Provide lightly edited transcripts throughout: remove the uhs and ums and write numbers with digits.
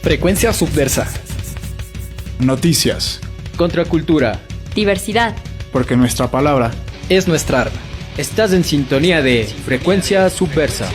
Frecuencia Subversa. Noticias. Contracultura. Diversidad. Porque nuestra palabra es nuestra arma. Estás en sintonía de Frecuencia Subversa.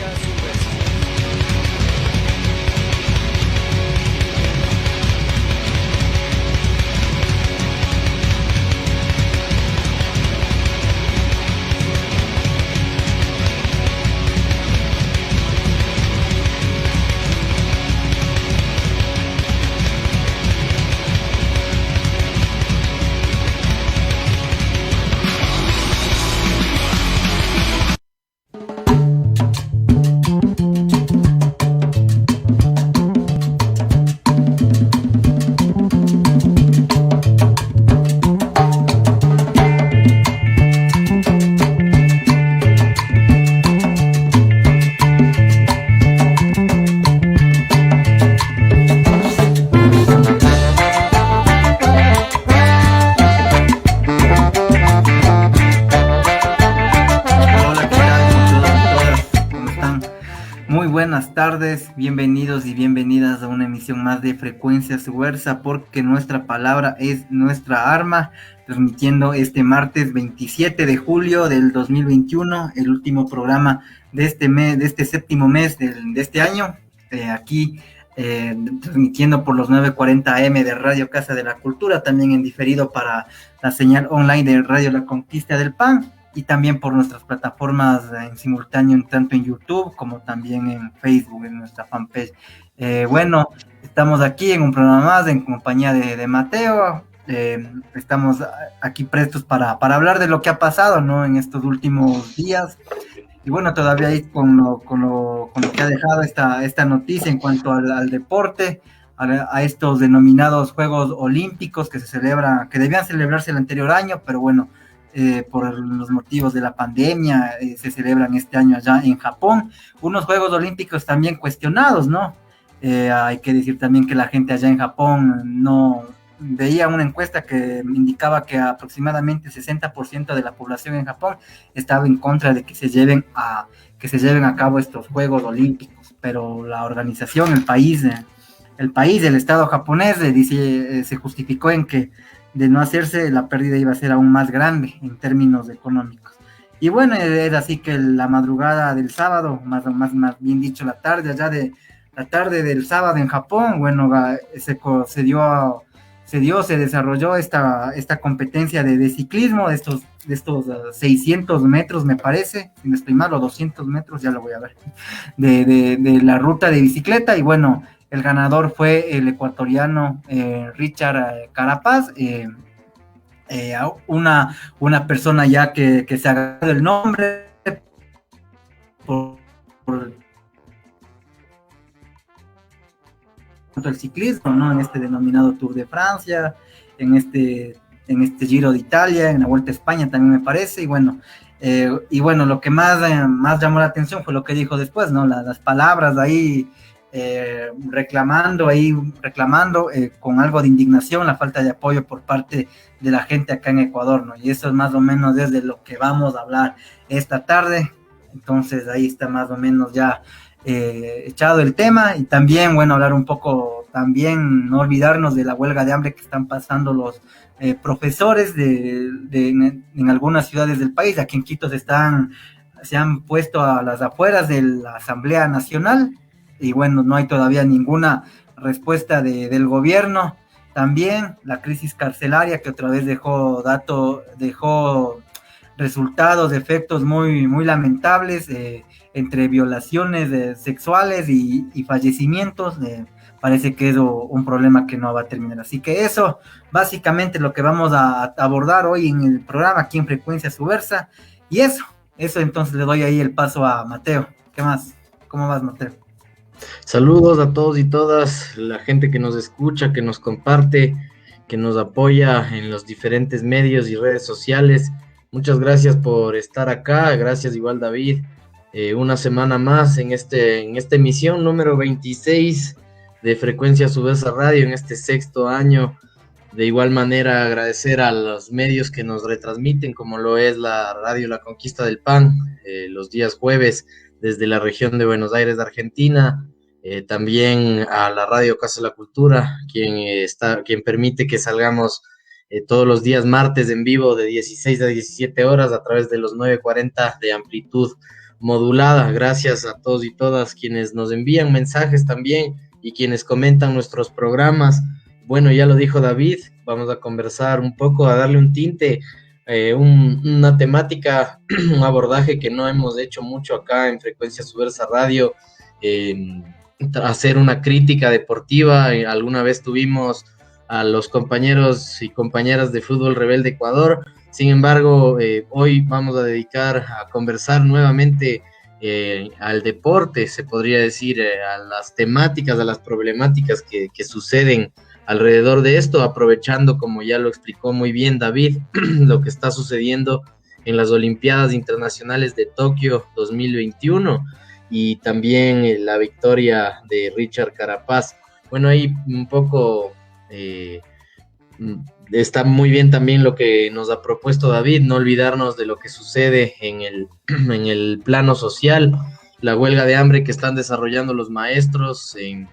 Bienvenidos y bienvenidas a una emisión más de Frecuencia Subversa, porque nuestra palabra es nuestra arma, transmitiendo este martes 27 de julio del 2021, el último programa de este mes, de este séptimo mes de este año, aquí transmitiendo por los 9:40 AM de Radio Casa de la Cultura, también en diferido para la señal online de Radio La Conquista del Pan, y también por nuestras plataformas en simultáneo, tanto en YouTube como también en Facebook, en nuestra fanpage. Bueno, estamos aquí en un programa más en compañía de Mateo. Estamos aquí prestos para hablar de lo que ha pasado, ¿no?, en estos últimos días. Y bueno, todavía ahí con lo que ha dejado esta noticia en cuanto al deporte, a estos denominados Juegos Olímpicos que debían celebrarse el anterior año, pero bueno, por los motivos de la pandemia, se celebran este año allá en Japón, unos Juegos Olímpicos también cuestionados, ¿no? Hay que decir también que la gente allá en Japón no veía una encuesta que indicaba que aproximadamente el 60% de la población en Japón estaba en contra de que se lleven a cabo estos Juegos Olímpicos, pero la organización, el país, el Estado japonés se justificó en que de no hacerse, la pérdida iba a ser aún más grande en términos económicos. Y bueno, es así que la madrugada del sábado, más bien dicho, la tarde del sábado en Japón, bueno, se desarrolló esta competencia de ciclismo, de estos 600 metros, me parece, si no estoy mal, o 200 metros, ya lo voy a ver, de la ruta de bicicleta. Y bueno, el ganador fue el ecuatoriano Richard Carapaz, una persona ya que se ha ganado el nombre por el ciclismo, ¿no?, en este denominado Tour de Francia, en este Giro de Italia, en la Vuelta a España también me parece. Y bueno, lo que más llamó la atención fue lo que dijo después, ¿no?, las palabras ahí, reclamando con algo de indignación la falta de apoyo por parte de la gente acá en Ecuador, ¿no? Y eso es más o menos desde lo que vamos a hablar esta tarde. Entonces ahí está más o menos ya echado el tema. Y también, bueno, hablar un poco, también no olvidarnos de la huelga de hambre que están pasando los profesores en algunas ciudades del país. Aquí en Quito se han puesto a las afueras de la Asamblea Nacional, y bueno, no hay todavía ninguna respuesta del gobierno. También la crisis carcelaria, que otra vez dejó resultados, efectos muy, muy lamentables, entre violaciones sexuales y fallecimientos. Parece que es un problema que no va a terminar. Así que eso, básicamente lo que vamos a abordar hoy en el programa aquí en Frecuencia Subversa. Y eso entonces le doy ahí el paso a Mateo. ¿Qué más? ¿Cómo vas, Mateo? Saludos a todos y todas, la gente que nos escucha, que nos comparte, que nos apoya en los diferentes medios y redes sociales. Muchas gracias por estar acá, gracias igual David. Una semana más en esta emisión número 26 de Frecuencia Subversa Radio, en este sexto año. De igual manera agradecer a los medios que nos retransmiten, como lo es la Radio La Conquista del Pan, los días jueves desde la región de Buenos Aires, de Argentina, también a la Radio Casa de la Cultura, quien permite que salgamos todos los días martes en vivo de 16 a 17 horas a través de los 940 de amplitud modulada. Gracias a todos y todas quienes nos envían mensajes también y quienes comentan nuestros programas. Bueno, ya lo dijo David, vamos a conversar un poco, a darle un tinte, una temática, un abordaje que no hemos hecho mucho acá en Frecuencia Subversa Radio, hacer una crítica deportiva. Alguna vez tuvimos a los compañeros y compañeras de Fútbol Rebelde Ecuador. Sin embargo, hoy vamos a dedicar a conversar nuevamente al deporte, se podría decir, a las temáticas, a las problemáticas que suceden alrededor de esto, aprovechando, como ya lo explicó muy bien David, lo que está sucediendo en las Olimpiadas Internacionales de Tokio 2021 y también la victoria de Richard Carapaz. Bueno, ahí un poco está muy bien también lo que nos ha propuesto David, no olvidarnos de lo que sucede en el plano social, la huelga de hambre que están desarrollando los maestros en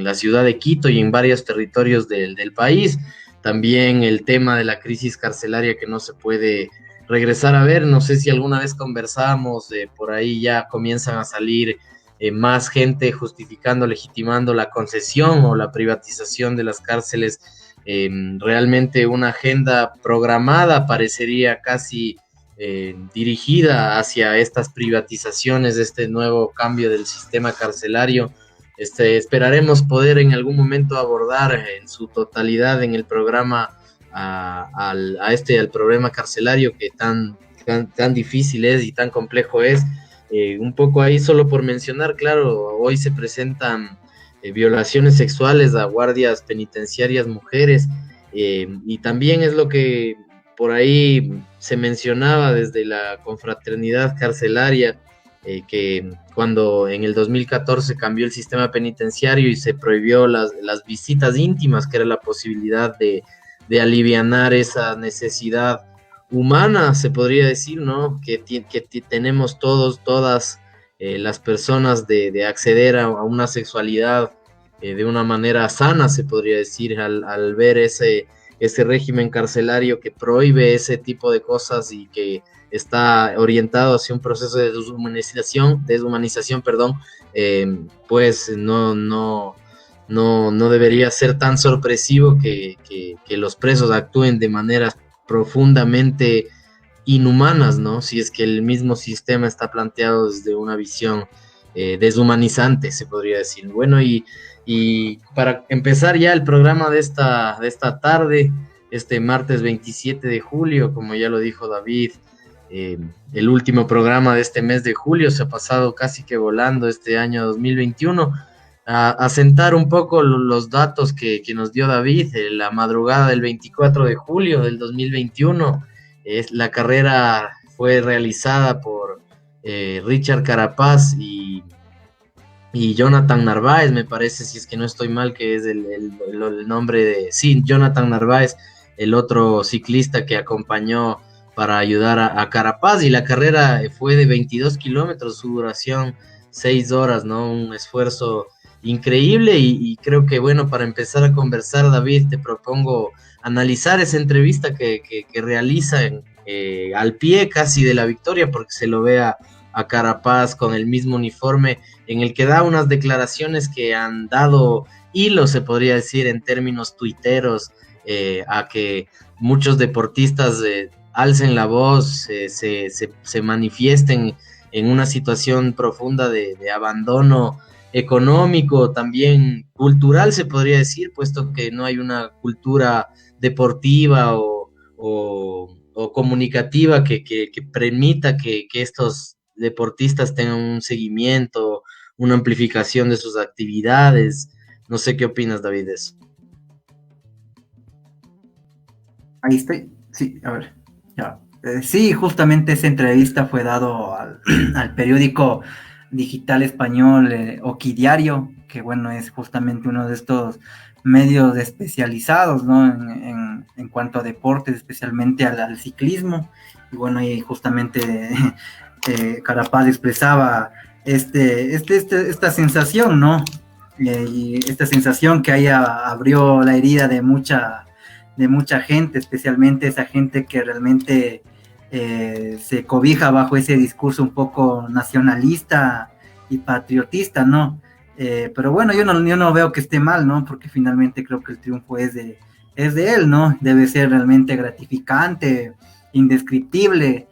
la ciudad de Quito y en varios territorios del país. También el tema de la crisis carcelaria que no se puede regresar a ver. No sé si alguna vez conversamos, por ahí ya comienzan a salir más gente justificando, legitimando la concesión o la privatización de las cárceles. Realmente una agenda programada parecería casi dirigida hacia estas privatizaciones, este nuevo cambio del sistema carcelario. Esperaremos poder en algún momento abordar en su totalidad en el programa al problema carcelario que tan difícil es y tan complejo es. Un poco ahí solo por mencionar, claro, hoy se presentan violaciones sexuales a guardias penitenciarias mujeres, y también es lo que por ahí se mencionaba desde la confraternidad carcelaria, que cuando en el 2014 cambió el sistema penitenciario y se prohibió las visitas íntimas, que era la posibilidad de alivianar esa necesidad humana, se podría decir, ¿no? Que tenemos todas las personas de acceder a una sexualidad de una manera sana, se podría decir, al ver ese régimen carcelario que prohíbe ese tipo de cosas y que está orientado hacia un proceso de deshumanización, perdón, pues no debería ser tan sorpresivo que los presos actúen de maneras profundamente inhumanas, ¿no? Si es que el mismo sistema está planteado desde una visión deshumanizante, se podría decir. Bueno, y para empezar ya el programa de esta tarde, este martes 27 de julio, como ya lo dijo David, el último programa de este mes de julio, se ha pasado casi que volando este año 2021, a sentar un poco los datos que nos dio David. La madrugada del 24 de julio del 2021, la carrera fue realizada por Richard Carapaz y Jonathan Narváez, me parece, si es que no estoy mal, que es el nombre de... Sí, Jonathan Narváez, el otro ciclista que acompañó para ayudar a Carapaz, y la carrera fue de 22 kilómetros, su duración 6 horas, ¿no? Un esfuerzo increíble y creo que, bueno, para empezar a conversar, David, te propongo analizar esa entrevista que realizan al pie casi de la victoria, porque se lo ve a Carapaz con el mismo uniforme, en el que da unas declaraciones que han dado hilo, se podría decir, en términos tuiteros, a que muchos deportistas alcen la voz, se manifiesten en una situación profunda de abandono económico, también cultural, se podría decir, puesto que no hay una cultura deportiva o comunicativa que permita que estos deportistas tengan un seguimiento, una amplificación de sus actividades. No sé qué opinas, David, de eso. Ahí estoy. Sí, a ver, ya. Sí, justamente esa entrevista fue dado al periódico digital español Oquidiario, que bueno, es justamente uno de estos medios especializados, ¿no? En cuanto a deportes, especialmente al ciclismo. Y bueno, ahí justamente Carapaz expresaba esta sensación, ¿no? Y esta sensación que ahí abrió la herida de mucha gente, especialmente esa gente que realmente se cobija bajo ese discurso un poco nacionalista y patriotista, ¿no? Pero bueno, yo no veo que esté mal, ¿no? Porque finalmente creo que el triunfo es de él, ¿no? Debe ser realmente gratificante, indescriptible,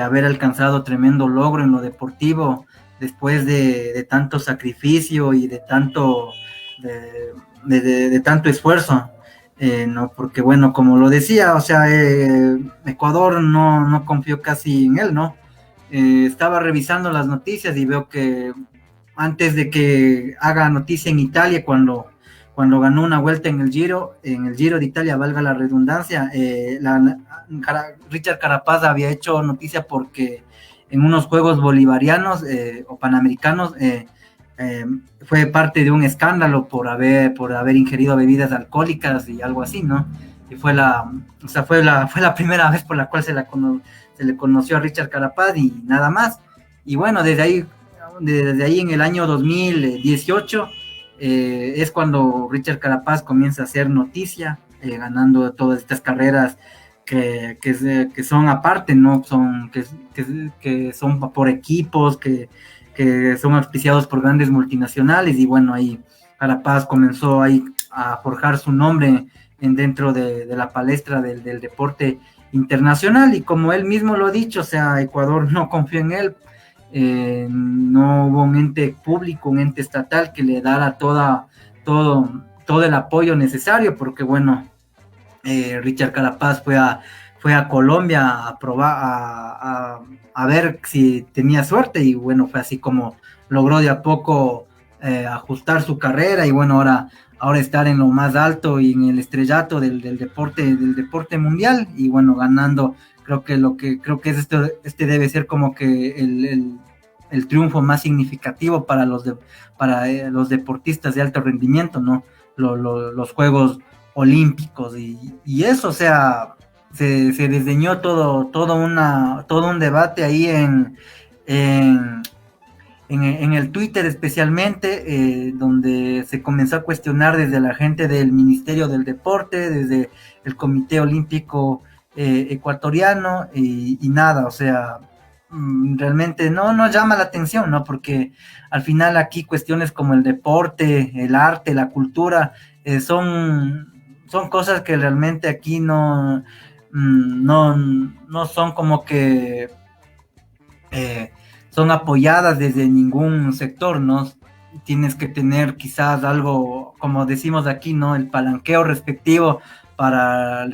haber alcanzado tremendo logro en lo deportivo después de tanto sacrificio y de tanto esfuerzo. No, porque bueno, como lo decía, o sea, Ecuador no confió casi en él, ¿no? Estaba revisando las noticias y veo que antes de que haga noticia en Italia, cuando ganó una vuelta en el Giro de Italia, valga la redundancia, Richard Carapaz había hecho noticia porque en unos Juegos Bolivarianos o Panamericanos fue parte de un escándalo por haber ingerido bebidas alcohólicas y algo así, ¿no? Y fue la primera vez por la cual se le conoció a Richard Carapaz y nada más. Y bueno, desde ahí en el año 2018 es cuando Richard Carapaz comienza a hacer noticia, ganando todas estas carreras que son aparte, ¿no? Que son por equipos, que son auspiciados por grandes multinacionales, y bueno, ahí Carapaz comenzó ahí a forjar su nombre dentro de la palestra del deporte internacional, y como él mismo lo ha dicho, o sea, Ecuador no confió en él, no hubo un ente público, un ente estatal que le diera todo el apoyo necesario, porque bueno, Richard Carapaz fue a Colombia a probar, a ver si tenía suerte, y bueno, fue así como logró de a poco ajustar su carrera, y bueno, ahora estar en lo más alto y en el estrellato del deporte mundial, y bueno, ganando, creo que es este debe ser como que el triunfo más significativo para los deportistas de alto rendimiento, ¿no? Los Juegos Olímpicos, y eso, o sea, se desdeñó todo un debate ahí en el Twitter especialmente, donde se comenzó a cuestionar desde la gente del Ministerio del Deporte, desde el Comité Olímpico Ecuatoriano, y nada, o sea, realmente no llama la atención, ¿no? Porque al final aquí cuestiones como el deporte, el arte, la cultura, son cosas que realmente aquí no son como que son apoyadas desde ningún sector, ¿no? Tienes que tener quizás algo, como decimos aquí, ¿no? El palanqueo respectivo para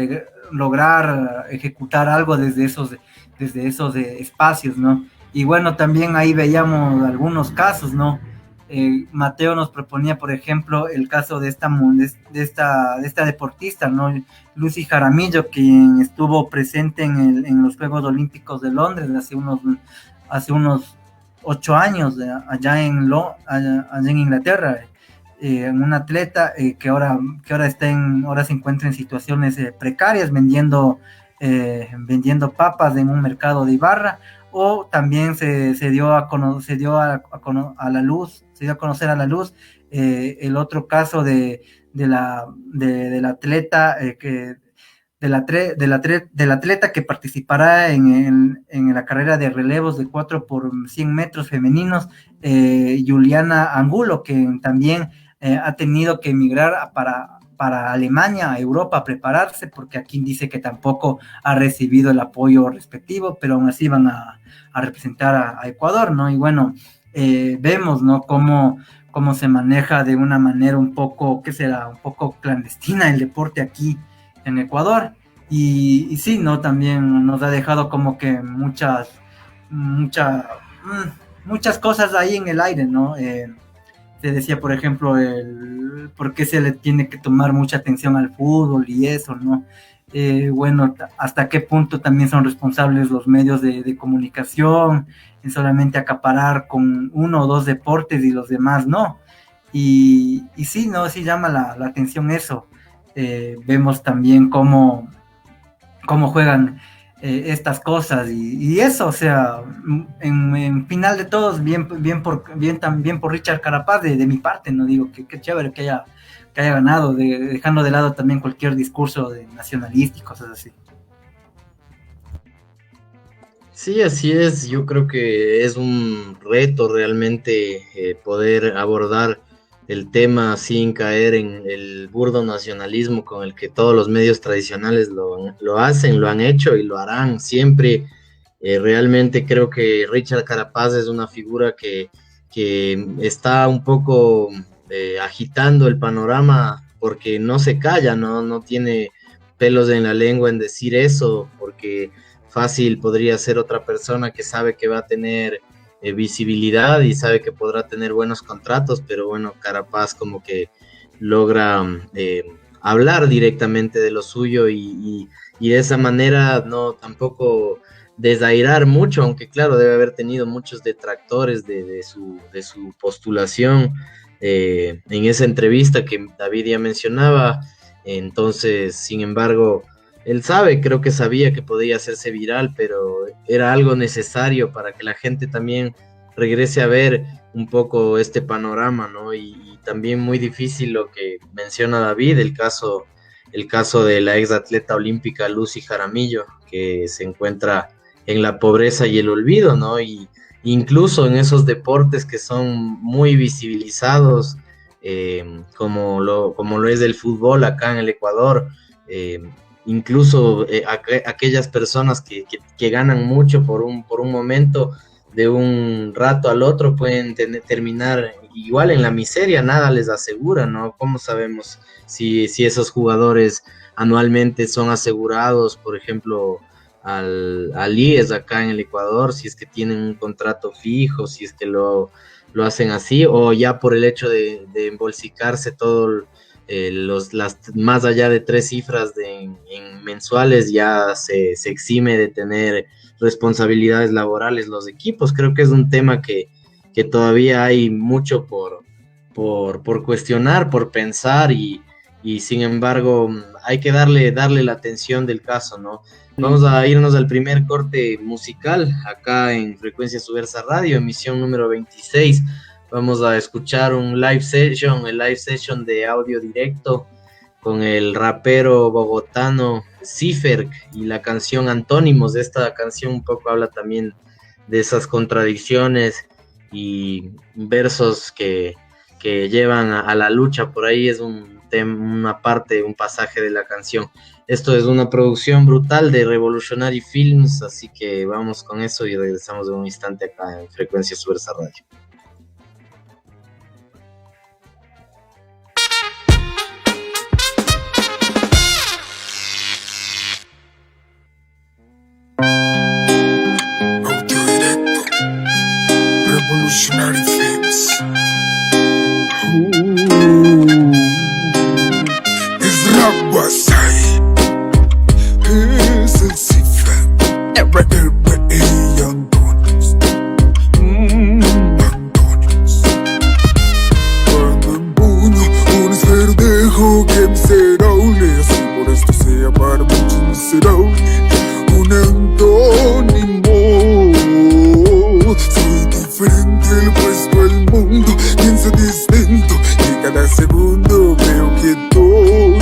lograr ejecutar algo desde esos espacios, ¿no? Y bueno, también ahí veíamos algunos casos, ¿no? Mateo nos proponía, por ejemplo, el caso de esta deportista, ¿no? Lucy Jaramillo, quien estuvo presente en los Juegos Olímpicos de Londres hace unos 8 años, allá en Inglaterra, en un atleta que ahora se encuentra en situaciones precarias vendiendo papas en un mercado de Ibarra. O también se dio a conocer a la luz el otro caso del atleta del atleta que participará en la carrera de relevos de 4 por 100 metros femeninos, Juliana Angulo, que también ha tenido que emigrar para Alemania, a Europa, a prepararse, porque aquí dice que tampoco ha recibido el apoyo respectivo, pero aún así van a representar a Ecuador, ¿no? Y bueno, vemos, ¿no? Cómo se maneja de una manera un poco, ¿qué será? Un poco clandestina el deporte aquí en Ecuador, y sí, ¿no? También nos ha dejado como que muchas cosas ahí en el aire, ¿no? Se decía, por ejemplo, por qué se le tiene que tomar mucha atención al fútbol y eso, ¿no? Bueno, hasta qué punto también son responsables los medios de comunicación en solamente acaparar con uno o dos deportes y los demás no. Y sí, ¿no? Sí llama la atención eso. Vemos también cómo juegan estas cosas y eso, o sea, en final de todos, también por Richard Carapaz de mi parte, no digo que chévere que haya ganado, dejando de lado también cualquier discurso de nacionalista y cosas así. Sí, así es. Yo creo que es un reto realmente poder abordar el tema sin caer en el burdo nacionalismo con el que todos los medios tradicionales lo hacen, lo han hecho y lo harán siempre. Realmente creo que Richard Carapaz es una figura que está un poco agitando el panorama porque no se calla, no tiene pelos en la lengua en decir eso, porque fácil podría ser otra persona que sabe que va a tener visibilidad y sabe que podrá tener buenos contratos, pero bueno, Carapaz como que logra hablar directamente de lo suyo y de esa manera no tampoco desairar mucho, aunque claro, debe haber tenido muchos detractores de su postulación en esa entrevista que David ya mencionaba. Entonces, sin embargo, él creo que sabía que podía hacerse viral, pero era algo necesario para que la gente también regrese a ver un poco este panorama, ¿no? Y también muy difícil lo que menciona David, el caso de la ex atleta olímpica Lucy Jaramillo, que se encuentra en la pobreza y el olvido, ¿no? Y incluso en esos deportes que son muy visibilizados, como lo es el fútbol acá en el Ecuador, incluso aquellas personas que ganan mucho por un momento, de un rato al otro pueden terminar igual en la miseria, nada les asegura, ¿no? ¿Cómo sabemos si esos jugadores anualmente son asegurados, por ejemplo, al IES acá en el Ecuador, si es que tienen un contrato fijo, si es que lo hacen así, o ya por el hecho de embolsicarse todo las más allá de 3 cifras en mensuales, ya se exime de tener responsabilidades laborales los equipos? Creo que es un tema que todavía hay mucho por cuestionar, por pensar y sin embargo hay que darle la atención del caso, ¿no? Vamos a irnos al primer corte musical acá en Frecuencia Subversa Radio, emisión número 26. Vamos a escuchar el live session de audio directo con el rapero bogotano Ciferk y la canción Antónimos. Esta canción un poco habla también de esas contradicciones y versos que llevan a la lucha. Por ahí es un pasaje de la canción. Esto es una producción brutal de Revolutionary Films, así que vamos con eso y regresamos en un instante acá en Frecuencia Subversa Radio. Revolutionary Films. Es Rap Wasai. Es el Cifer. R.E. Antonios. Antonios. Cuando empuño un esverdejo que miserable, así por esto sea para muchos miserable. Un antónimo. Soy diferente, el puesto el mundo piensa distinto y cada segundo veo que todo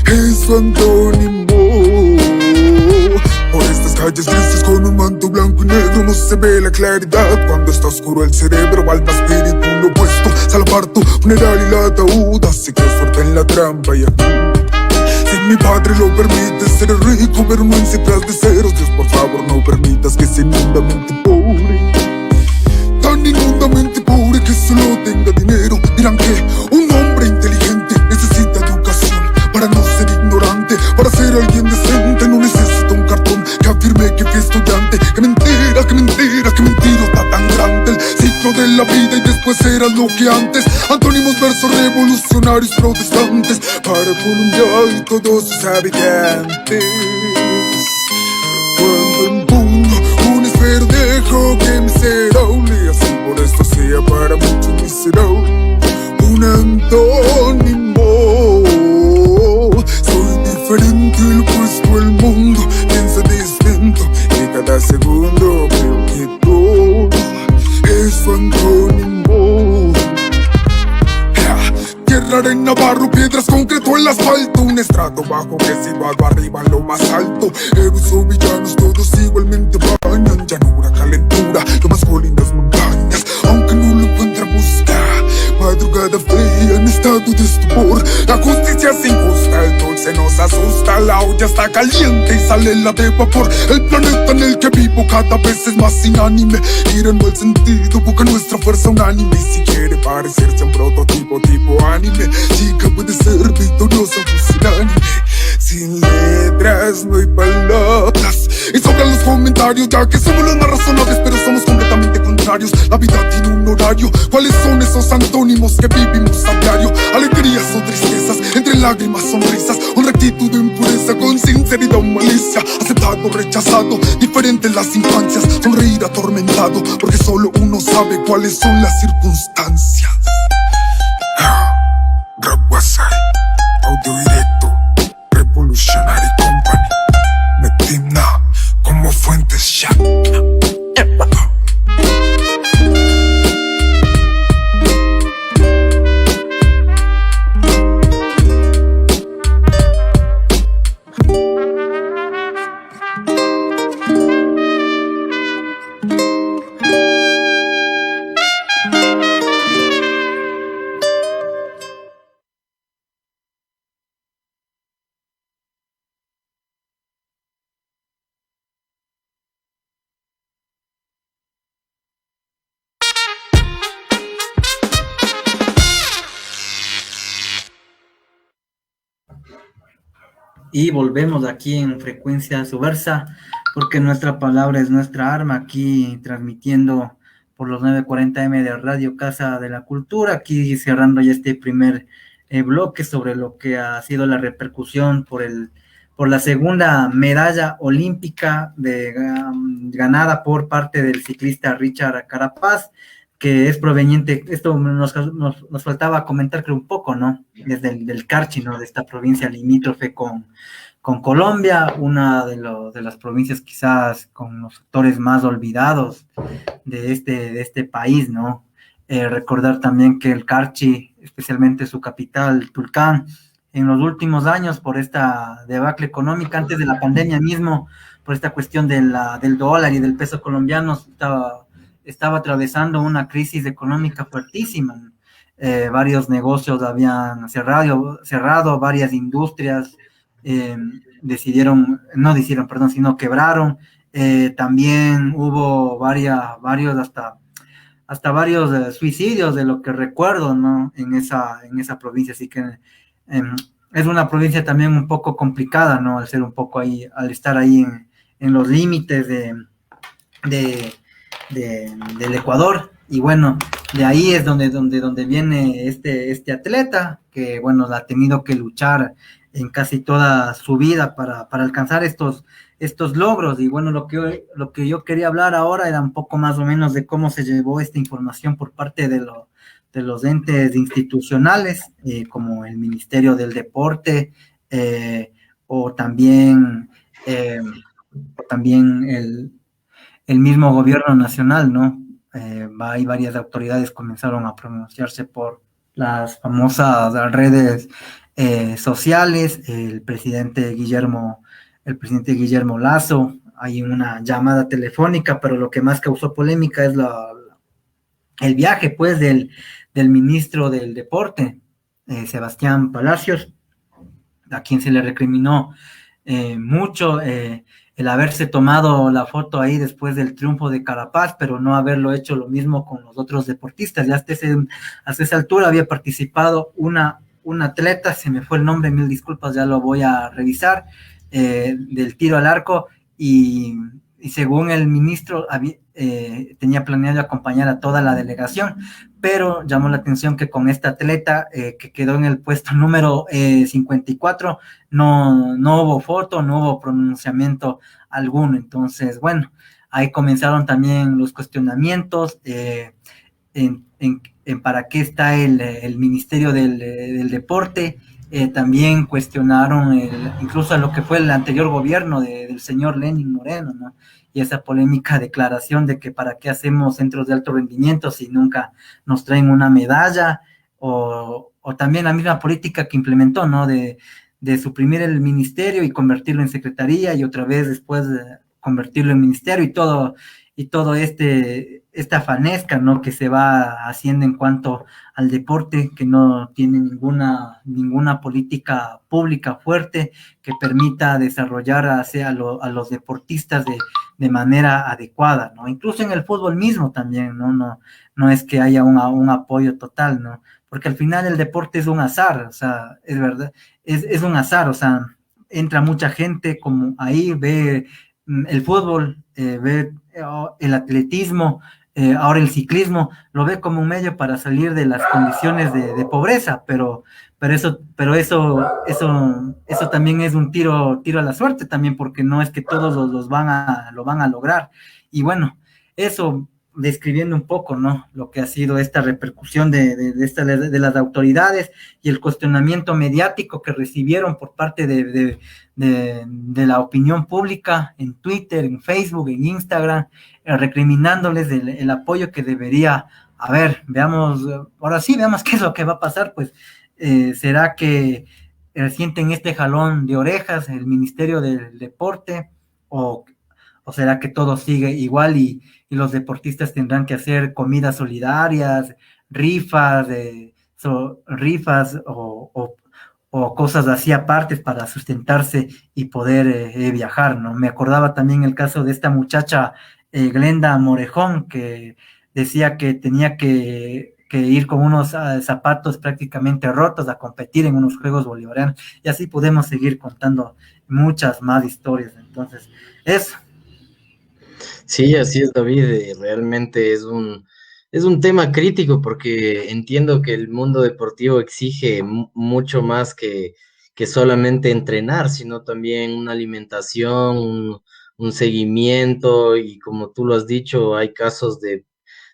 es su antónimo. Por estas calles grises con un manto blanco y negro no se ve la claridad. Cuando está oscuro el cerebro, alma, espíritu, lo opuesto. Salaparto, funeral y la ataúd, así que suerte en la trampa y aquí. Si mi padre lo permite, seré rico, pero no en cifras de ceros. Dios, por favor, no permitas que sea inmundamente pobre. Tan inmundamente pobre que solo tenga dinero. Dirán que un hombre inteligente necesita educación para no ser ignorante. Para ser alguien decente no necesita un cartón que afirme que fui estudiante. Que mentira, que mentira, que mentira está tan grande el ciclo de la vida y después era lo que antes. Antónimos versos revolucionarios protestantes para Colombia y todos sus habitantes. Cuando empuño un esverdejo que miserable, así por esto sea para muchos miserable. Un antónimo. Soy diferente, el puesto el mundo piensa distinto arena, barro, piedras, concreto, el asfalto. Un estrato bajo que situado arriba en lo más alto. Héroes o villanos, todos igualmente bañan. Llanura, calentura, lo más colinas montañas. Aunque no lo encuentra, busca. Madrugada fría en estado de estupor. La justicia es injusta, el dulce nos asusta. La olla está caliente y sale la de vapor. El planeta en el que vivo cada vez es más inánime. Ir en mal sentido, busca nuestra fuerza unánime. Y si quiere parecerse a un prototipo tipo anime, chica puede ser victoriosa pusilánime. Sin letras no hay palabras y sobran los comentarios, ya que somos los más razonables, pero somos completamente contrarios. La vida tiene un horario. ¿Cuáles son esos antónimos que vivimos a diario? Alegrías o tristezas, entre lágrimas, sonrisas, una actitud de impureza con sinceridad o malicia. Aceptado, rechazado, diferentes las infancias. Sonreír atormentado, porque solo uno sabe cuáles son las circunstancias. Rap Wasai, audio directo, Revolutionary Company, Metimna, como fuentes ya. Y volvemos aquí en Frecuencia Subversa, porque nuestra palabra es nuestra arma, aquí transmitiendo por los 940M de Radio Casa de la Cultura, aquí cerrando ya este primer bloque sobre lo que ha sido la repercusión por la segunda medalla olímpica ganada por parte del ciclista Richard Carapaz, que es proveniente, esto nos faltaba comentar creo un poco, ¿no? Desde el Carchi, ¿no? De esta provincia limítrofe con Colombia, una de las provincias quizás con los sectores más olvidados de este país, ¿no? Recordar también que el Carchi, especialmente su capital, Tulcán, en los últimos años por esta debacle económica, antes de la pandemia mismo, por esta cuestión del dólar y del peso colombiano, estaba atravesando una crisis económica fuertísima. Varios negocios habían cerrado, varias industrias sino quebraron. También hubo varios suicidios de lo que recuerdo, ¿no? En esa provincia, así que es una provincia también un poco complicada, ¿no? Al estar ahí en los límites del Ecuador. Y bueno, de ahí es donde viene este atleta, que bueno, ha tenido que luchar en casi toda su vida para alcanzar estos logros. Y bueno, lo que yo quería hablar ahora era un poco más o menos de cómo se llevó esta información por parte de los entes institucionales, como el Ministerio del Deporte, o también el mismo gobierno nacional, ¿no? Hay varias autoridades comenzaron a pronunciarse por las famosas redes sociales. El presidente Guillermo Lazo, hay una llamada telefónica, pero lo que más causó polémica es el viaje, pues, del ministro del Deporte, Sebastián Palacios, a quien se le recriminó mucho el haberse tomado la foto ahí después del triunfo de Carapaz, pero no haberlo hecho lo mismo con los otros deportistas. Ya hasta esa altura había participado una atleta, se me fue el nombre, mil disculpas, ya lo voy a revisar, del tiro al arco, y según el ministro tenía planeado acompañar a toda la delegación, pero llamó la atención que con esta atleta que quedó en el puesto número 54, no hubo foto, no hubo pronunciamiento alguno. Entonces, bueno, ahí comenzaron también los cuestionamientos en para qué está el Ministerio del Deporte. También cuestionaron incluso a lo que fue el anterior gobierno del señor Lenín Moreno, ¿no? Y esa polémica declaración de que para qué hacemos centros de alto rendimiento si nunca nos traen una medalla, o también la misma política que implementó, ¿no? De suprimir el ministerio y convertirlo en secretaría y otra vez después convertirlo en ministerio y todo esta fanesca, ¿no? Que se va haciendo en cuanto al deporte, que no tiene ninguna política pública fuerte que permita desarrollar a los deportistas de manera adecuada, ¿no? Incluso en el fútbol mismo también, ¿no? No es que haya un apoyo total, ¿no? Porque al final el deporte es un azar, o sea, es verdad, es un azar, o sea, entra mucha gente como ahí, ve el fútbol, ve el atletismo, ahora el ciclismo, lo ve como un medio para salir de las condiciones de pobreza, eso también es un tiro a la suerte también, porque no es que todos lo van a lograr. Y bueno, eso describiendo un poco, ¿no? Lo que ha sido esta repercusión de las autoridades y el cuestionamiento mediático que recibieron por parte de la opinión pública en Twitter, en Facebook, en Instagram, recriminándoles el apoyo que debería haber. Veamos, ahora sí, veamos qué es lo que va a pasar, pues, ¿será que sienten este jalón de orejas el Ministerio del Deporte o será que todo sigue igual y los deportistas tendrán que hacer comidas solidarias, rifas, rifas o cosas así aparte para sustentarse y poder viajar, ¿no? Me acordaba también el caso de esta muchacha Glenda Morejón, que decía que tenía que ir con unos zapatos prácticamente rotos a competir en unos Juegos Bolivarianos, y así podemos seguir contando muchas más historias. Entonces, eso. Sí, así es, David. Realmente es un tema crítico porque entiendo que el mundo deportivo exige mucho más que solamente entrenar, sino también una alimentación, un seguimiento y como tú lo has dicho, hay casos de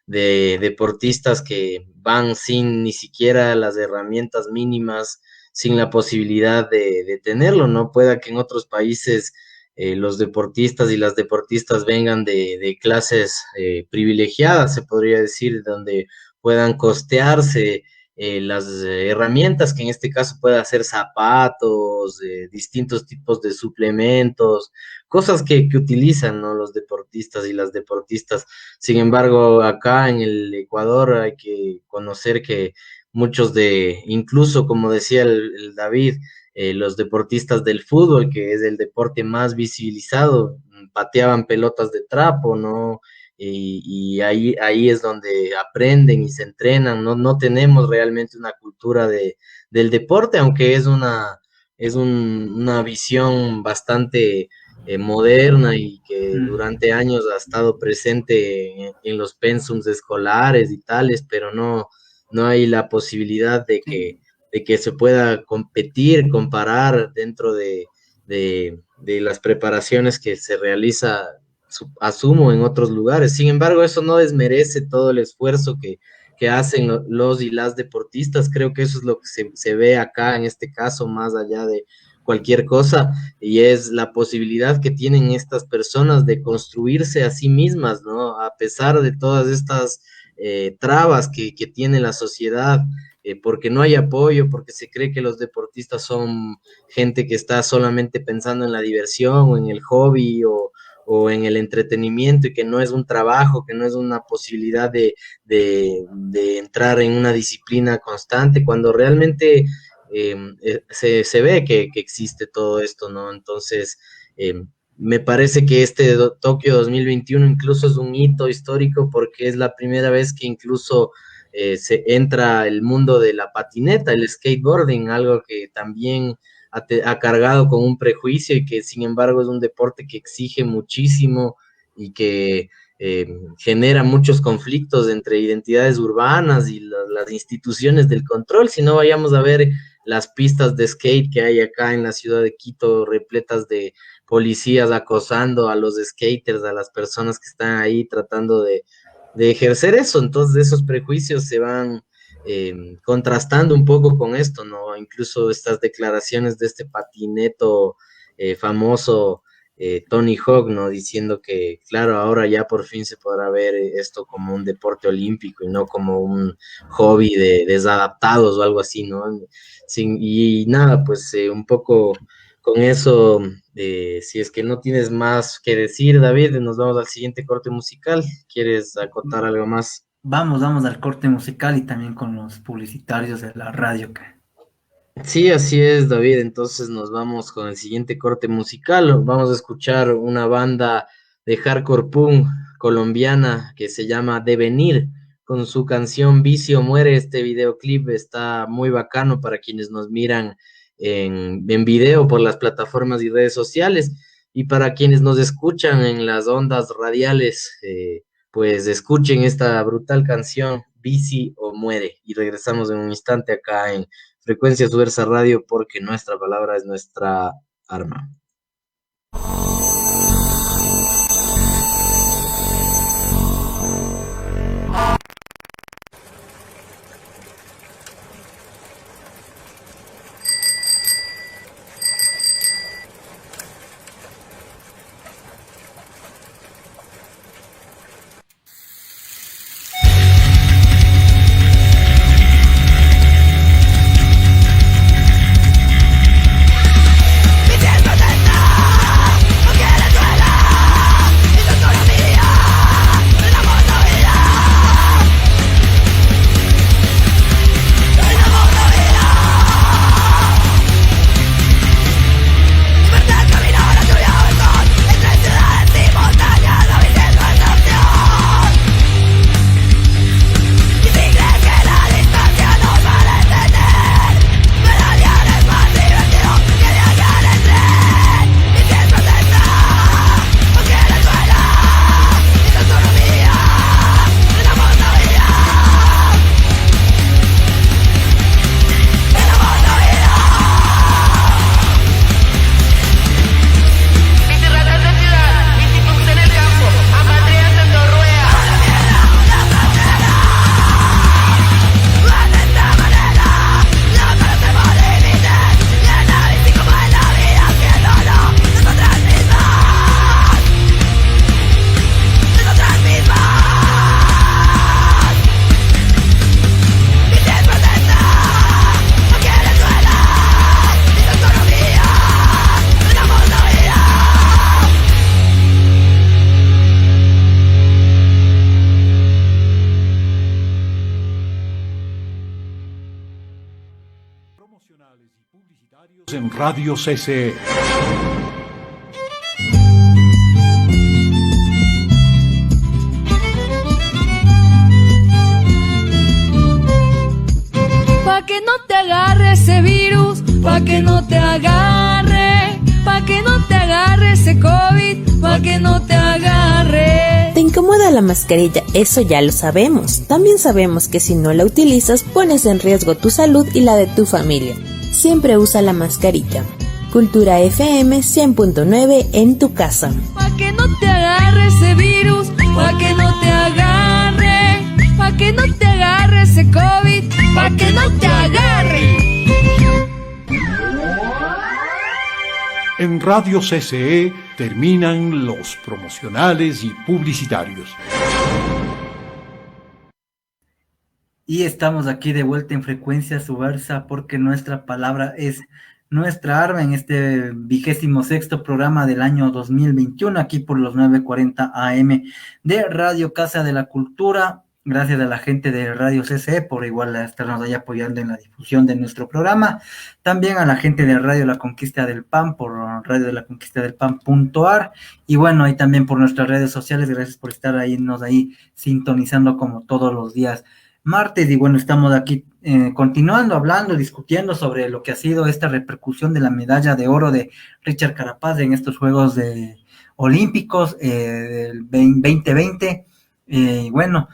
deportistas que van sin ni siquiera las herramientas mínimas, sin la posibilidad de tenerlo, ¿no? Pueda que en otros países los deportistas y las deportistas vengan de clases privilegiadas, se podría decir, donde puedan costearse las herramientas, que en este caso pueda ser zapatos, distintos tipos de suplementos, cosas que utilizan, ¿no? Los deportistas y las deportistas. Sin embargo, acá en el Ecuador hay que conocer que muchos incluso como decía el David, los deportistas del fútbol, que es el deporte más visibilizado, pateaban pelotas de trapo, ¿no? Y ahí es donde aprenden y se entrenan, no tenemos realmente una cultura del deporte, aunque una visión bastante moderna y que durante años ha estado presente en los pensums escolares y tales, pero no hay la posibilidad de que se pueda competir, comparar dentro de las preparaciones que se realiza, asumo, en otros lugares. Sin embargo, eso no desmerece todo el esfuerzo que hacen los y las deportistas. Creo que eso es lo que se ve acá en este caso, más allá de cualquier cosa, y es la posibilidad que tienen estas personas de construirse a sí mismas, ¿no? A pesar de todas estas trabas que tiene la sociedad, porque no hay apoyo, porque se cree que los deportistas son gente que está solamente pensando en la diversión o en el hobby o en el entretenimiento y que no es un trabajo, que no es una posibilidad de entrar en una disciplina constante, cuando realmente se ve que existe todo esto, ¿no? Entonces, me parece que Tokio 2021 incluso es un hito histórico porque es la primera vez que incluso se entra el mundo de la patineta, el skateboarding, algo que también ha cargado con un prejuicio y que sin embargo es un deporte que exige muchísimo y que genera muchos conflictos entre identidades urbanas y las instituciones del control. Si no, vayamos a ver las pistas de skate que hay acá en la ciudad de Quito, repletas de policías acosando a los skaters, a las personas que están ahí tratando de ejercer eso. Entonces esos prejuicios se van contrastando un poco con esto, ¿no? Incluso estas declaraciones de este patineto famoso Tony Hawk, ¿no? Diciendo que, claro, ahora ya por fin se podrá ver esto como un deporte olímpico y no como un hobby de desadaptados o algo así, ¿no? Y nada, pues un poco con eso, si es que no tienes más que decir, David, nos vamos al siguiente corte musical. ¿Quieres acotar algo más? Vamos al corte musical y también con los publicitarios de la radio. Sí, así es, David. Entonces nos vamos con el siguiente corte musical. Vamos a escuchar una banda de hardcore punk colombiana que se llama Devenir, con su canción Vicio Muere. Este videoclip está muy bacano para quienes nos miran en video por las plataformas y redes sociales. Y para quienes nos escuchan en las ondas radiales, pues escuchen esta brutal canción, Vici o Muere. Y regresamos en un instante acá en Frecuencia Subversa Radio, porque nuestra palabra es nuestra arma. En Radio CCE. Pa' que no te agarre ese virus, pa' que no te agarre, pa' que no te agarre ese COVID, pa' que no te agarre. Te incomoda la mascarilla, eso ya lo sabemos. También sabemos que si no la utilizas, pones en riesgo tu salud y la de tu familia. Siempre usa la mascarilla. Cultura FM 100.9 en tu casa. Pa' que no te agarre ese virus, pa' que no te agarre, pa' que no te agarre ese COVID, pa' que no te agarre. En Radio CCE terminan los promocionales y publicitarios. Y estamos aquí de vuelta en Frecuencia Subversa porque nuestra palabra es nuestra arma en este 26º programa del año 2021, aquí por los 9:40 AM de Radio Casa de la Cultura. Gracias a la gente de Radio CCE por igual estarnos ahí apoyando en la difusión de nuestro programa. También a la gente de Radio La Conquista del Pan por radio de la conquista del pan.ar. Y bueno, ahí también por nuestras redes sociales. Gracias por estar ahí sintonizando como todos los días martes. Y bueno, estamos aquí continuando hablando, discutiendo sobre lo que ha sido esta repercusión de la medalla de oro de Richard Carapaz en estos Juegos Olímpicos del 2020. Bueno,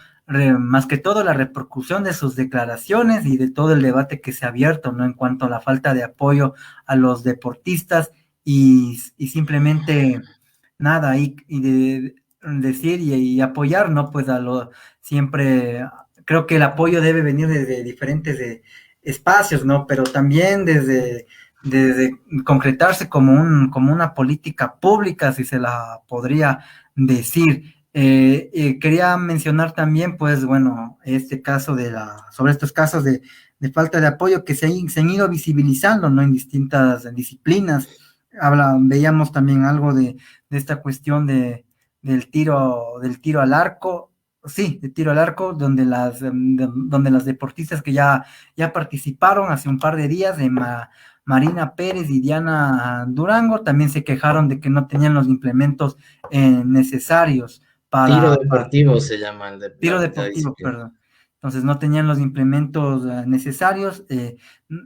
más que todo la repercusión de sus declaraciones y de todo el debate que se ha abierto, ¿no? En cuanto a la falta de apoyo a los deportistas y simplemente nada, y de decir y apoyar, ¿no? Pues siempre creo que el apoyo debe venir desde diferentes espacios, ¿no? Pero también desde de concretarse como una política pública, si se la podría decir. Quería mencionar también, pues, bueno, sobre estos casos de falta de apoyo que se han ido visibilizando, ¿no? En distintas disciplinas. Veíamos también algo de esta cuestión del tiro al arco, sí, de tiro al arco, donde las deportistas que ya participaron hace un par de días, Marina Pérez y Diana Durango, también se quejaron de que no tenían los implementos necesarios Tiro para deportivo se llama tiro la deportivo, disciplina. perdón. Entonces no tenían los implementos necesarios,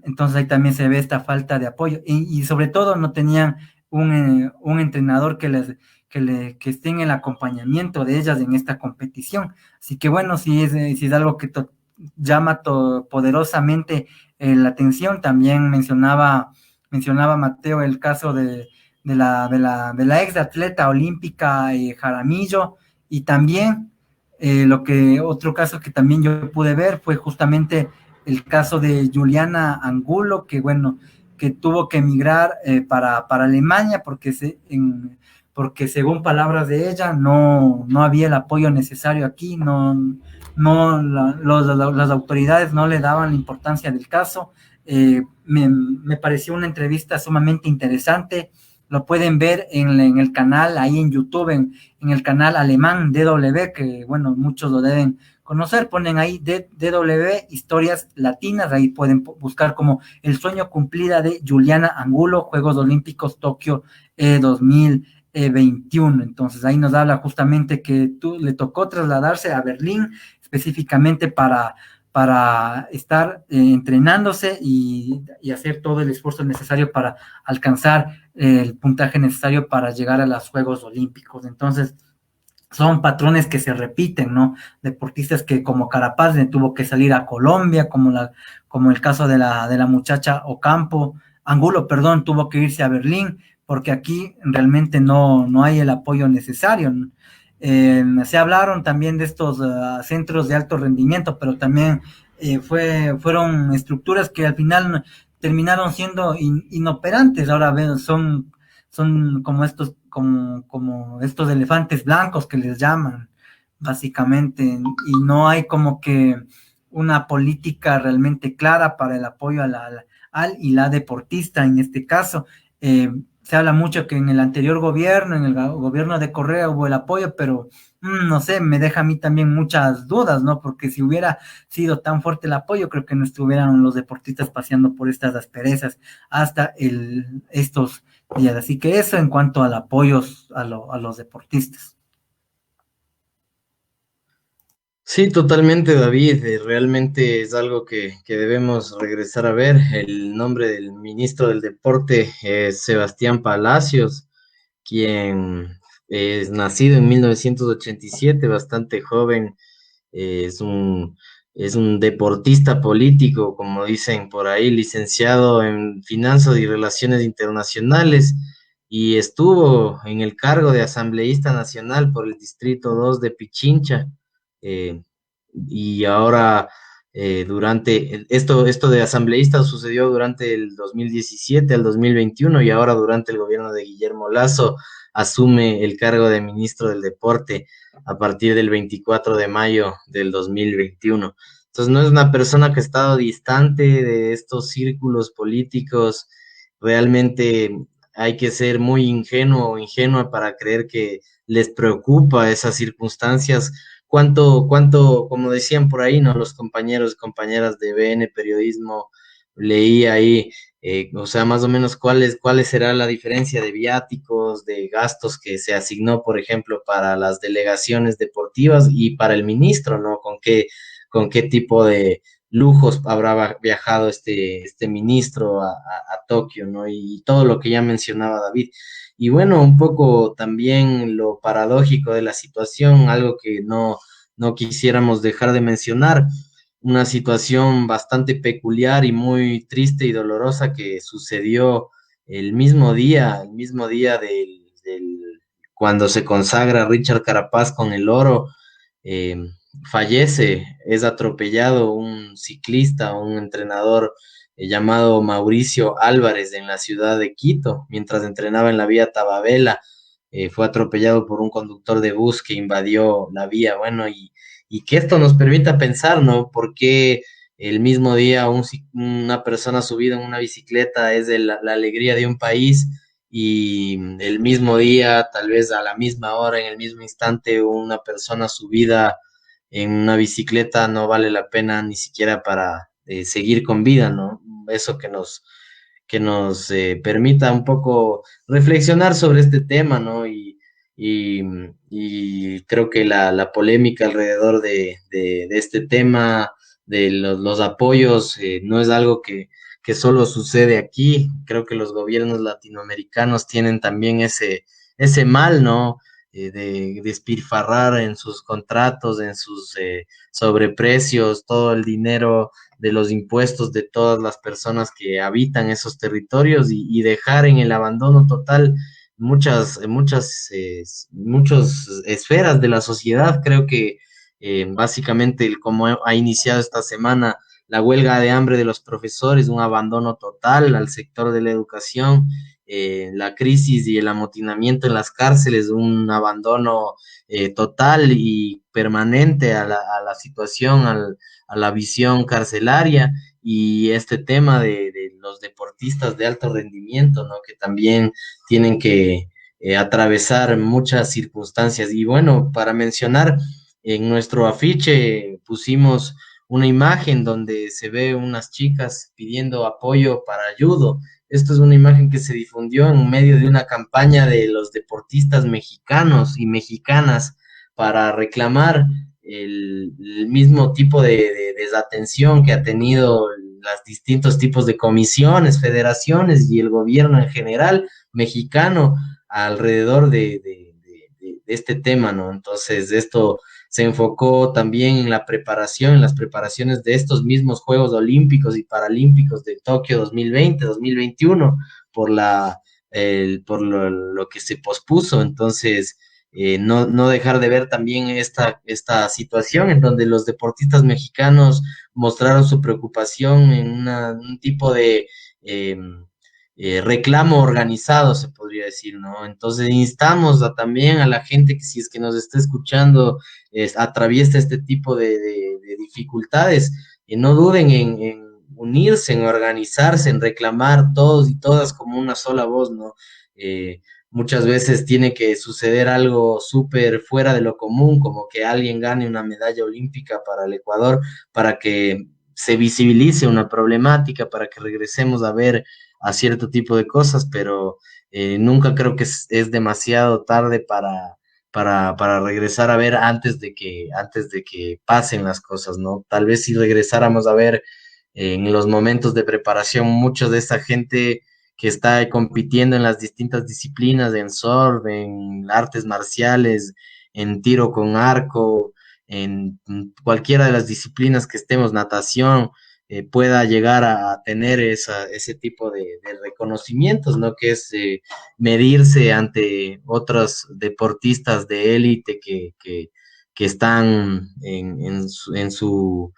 entonces ahí también se ve esta falta de apoyo y sobre todo no tenían un entrenador que esté en el acompañamiento de ellas en esta competición. Así que bueno, si es algo que llama poderosamente la atención. También mencionaba Mateo el caso de la ex atleta olímpica Jaramillo, y también otro caso que también yo pude ver fue justamente el caso de Juliana Angulo, que bueno, que tuvo que emigrar para Alemania porque según palabras de ella no había el apoyo necesario aquí, las autoridades no le daban la importancia del caso. Me pareció una entrevista sumamente interesante. Lo pueden ver en el canal, ahí en YouTube, en el canal alemán DW, que bueno, muchos lo deben conocer. Ponen ahí DW Historias Latinas, ahí pueden buscar como El sueño cumplida de Juliana Angulo, Juegos Olímpicos Tokio 2021. Entonces ahí nos habla justamente que le tocó trasladarse a Berlín específicamente para estar entrenándose y hacer todo el esfuerzo necesario para alcanzar el puntaje necesario para llegar a los Juegos Olímpicos. Entonces, son patrones que se repiten, ¿no? Deportistas que como Carapaz tuvo que salir a Colombia, como el caso de la muchacha Angulo, perdón, tuvo que irse a Berlín, porque aquí realmente no hay el apoyo necesario, ¿no? Se hablaron también de estos centros de alto rendimiento, pero también fueron estructuras que al final terminaron siendo inoperantes. Ahora son como estos elefantes blancos que les llaman, básicamente, y no hay como que una política realmente clara para el apoyo al y la deportista en este caso. Se habla mucho que en el anterior gobierno, en el gobierno de Correa, hubo el apoyo, pero no sé, me deja a mí también muchas dudas, ¿no? Porque si hubiera sido tan fuerte el apoyo, creo que no estuvieran los deportistas paseando por estas asperezas hasta estos días. Así que eso en cuanto al apoyo a los deportistas. Sí, totalmente, David. Realmente es algo que debemos regresar a ver. El nombre del ministro del Deporte es Sebastián Palacios, quien es nacido en 1987, bastante joven. Es es un deportista político, como dicen por ahí, licenciado en Finanzas y Relaciones Internacionales, y estuvo en el cargo de asambleísta nacional por el Distrito 2 de Pichincha. eh, y ahora, esto de asambleísta sucedió durante el 2017 al 2021, y ahora durante el gobierno de Guillermo Lasso asume el cargo de ministro del Deporte a partir del 24 de mayo del 2021. Entonces no es una persona que ha estado distante de estos círculos políticos. Realmente hay que ser muy ingenuo o ingenua para creer que les preocupa esas circunstancias. Como decían por ahí, ¿no? Los compañeros y compañeras de BN Periodismo, leí ahí, o sea, más o menos cuál será la diferencia de viáticos, de gastos que se asignó, por ejemplo, para las delegaciones deportivas y para el ministro, ¿no? Con qué tipo de lujos habrá viajado este ministro a Tokio, ¿no? Y todo lo que ya mencionaba David. Y bueno, un poco también lo paradójico de la situación, algo que no quisiéramos dejar de mencionar, una situación bastante peculiar y muy triste y dolorosa que sucedió el mismo día cuando se consagra Richard Carapaz con el oro. eh, Fallece, es atropellado un ciclista, un entrenador llamado Mauricio Álvarez en la ciudad de Quito, mientras entrenaba en la vía Tababela. Fue atropellado por un conductor de bus que invadió la vía. Bueno, y que esto nos permita pensar, ¿no? ¿Por qué el mismo día una persona subida en una bicicleta es la alegría de un país y el mismo día, tal vez a la misma hora, en el mismo instante, una persona subida en una bicicleta no vale la pena ni siquiera para seguir con vida, ¿no? Eso que nos permita un poco reflexionar sobre este tema, ¿no? Y, y creo que la polémica alrededor de este tema, de los apoyos, no es algo que solo sucede aquí. Creo que los gobiernos latinoamericanos tienen también ese mal, ¿no? De despilfarrar en sus contratos, en sus sobreprecios, todo el dinero de los impuestos de todas las personas que habitan esos territorios y dejar en el abandono total muchas esferas de la sociedad. Creo que básicamente como ha iniciado esta semana la huelga de hambre de los profesores, un abandono total al sector de la educación, la crisis y el amotinamiento en las cárceles, un abandono total y permanente a la situación, a la visión carcelaria, y este tema de los deportistas de alto rendimiento, ¿no? Que también tienen que atravesar muchas circunstancias. Y bueno, para mencionar, en nuestro afiche pusimos una imagen donde se ve unas chicas pidiendo apoyo para judo. Esto es una imagen que se difundió en medio de una campaña de los deportistas mexicanos y mexicanas para reclamar el mismo tipo de desatención que ha tenido los distintos tipos de comisiones, federaciones y el gobierno en general mexicano alrededor de este tema, ¿no? Entonces, esto se enfocó también en la preparación, en las preparaciones de estos mismos Juegos Olímpicos y Paralímpicos de Tokio 2020, 2021, por lo que se pospuso. Entonces, no dejar de ver también esta situación en donde los deportistas mexicanos mostraron su preocupación en un tipo de reclamo organizado, se podría decir, ¿no? Entonces instamos también a la gente que, si es que nos está escuchando, atraviesa este tipo de dificultades, no duden en unirse, en organizarse, en reclamar todos y todas como una sola voz, ¿no? Muchas veces tiene que suceder algo súper fuera de lo común, como que alguien gane una medalla olímpica para el Ecuador, para que se visibilice una problemática, para que regresemos a ver a cierto tipo de cosas, pero nunca creo que es demasiado tarde para regresar a ver antes de que pasen las cosas, ¿no? Tal vez si regresáramos a ver en los momentos de preparación, mucha de esa gente que está compitiendo en las distintas disciplinas, en surf, en artes marciales, en tiro con arco, en cualquiera de las disciplinas que estemos, natación, pueda llegar a tener ese tipo de reconocimientos, ¿no? Que es medirse ante otros deportistas de élite que están en su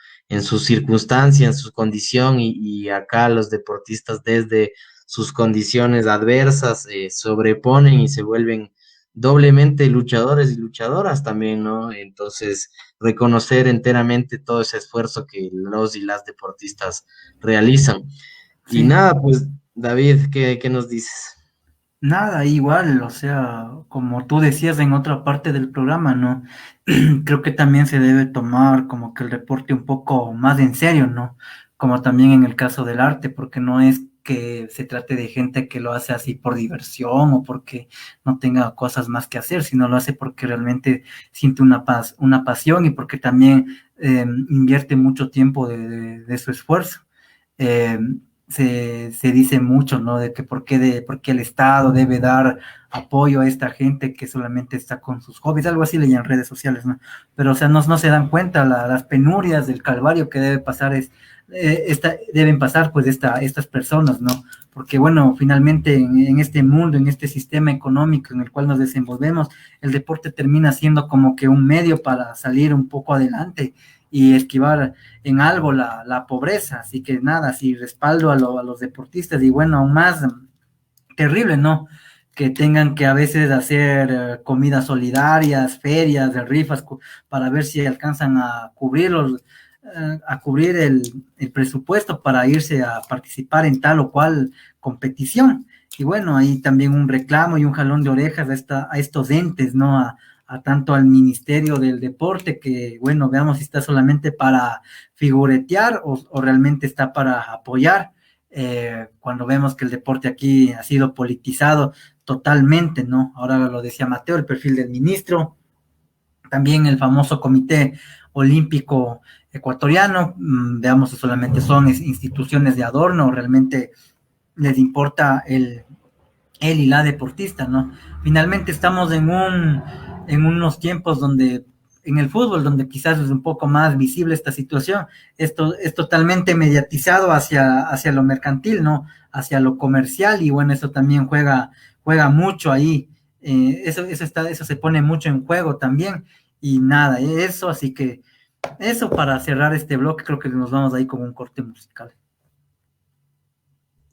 circunstancia, en su condición, y acá los deportistas desde sus condiciones adversas sobreponen y se vuelven doblemente luchadores y luchadoras también, ¿no? Entonces, reconocer enteramente todo ese esfuerzo que los y las deportistas realizan. Sí. Y nada, pues, David, ¿qué nos dices? Nada, igual, o sea, como tú decías en otra parte del programa, ¿no? Creo que también se debe tomar como que el deporte un poco más en serio, ¿no? Como también en el caso del arte, porque no es que se trate de gente que lo hace así por diversión o porque no tenga cosas más que hacer, sino lo hace porque realmente siente una pasión, y porque también invierte mucho tiempo de su esfuerzo. Eh, se dice mucho, ¿no? De que por qué el Estado debe dar apoyo a esta gente que solamente está con sus hobbies, algo así leían en redes sociales, ¿no? Pero, o sea, no se dan cuenta las penurias del calvario que deben pasar pues estas personas, ¿no? Porque, bueno, finalmente en este mundo, en este sistema económico en el cual nos desenvolvemos, el deporte termina siendo como que un medio para salir un poco adelante, y esquivar en algo la pobreza. Así que nada, sí, respaldo a los deportistas, y bueno, aún más terrible, ¿no? Que tengan que a veces hacer comidas solidarias, ferias, de rifas, para ver si alcanzan a cubrir el presupuesto para irse a participar en tal o cual competición. Y bueno, ahí también un reclamo y un jalón de orejas a estos entes, ¿no? A tanto al Ministerio del Deporte, que bueno, veamos si está solamente para figuretear o realmente está para apoyar, cuando vemos que el deporte aquí ha sido politizado totalmente, ¿no? Ahora lo decía Mateo, el perfil del ministro, también el famoso Comité Olímpico Ecuatoriano, veamos si solamente son instituciones de adorno, realmente les importa él y la deportista, ¿no? Finalmente estamos en unos tiempos donde, en el fútbol, donde quizás es un poco más visible esta situación. Esto es totalmente mediatizado hacia lo mercantil, ¿no? Hacia lo comercial, y bueno, eso también juega mucho ahí. Eso se pone mucho en juego también, y nada, eso, así que eso para cerrar este bloque, creo que nos vamos ahí con un corte musical.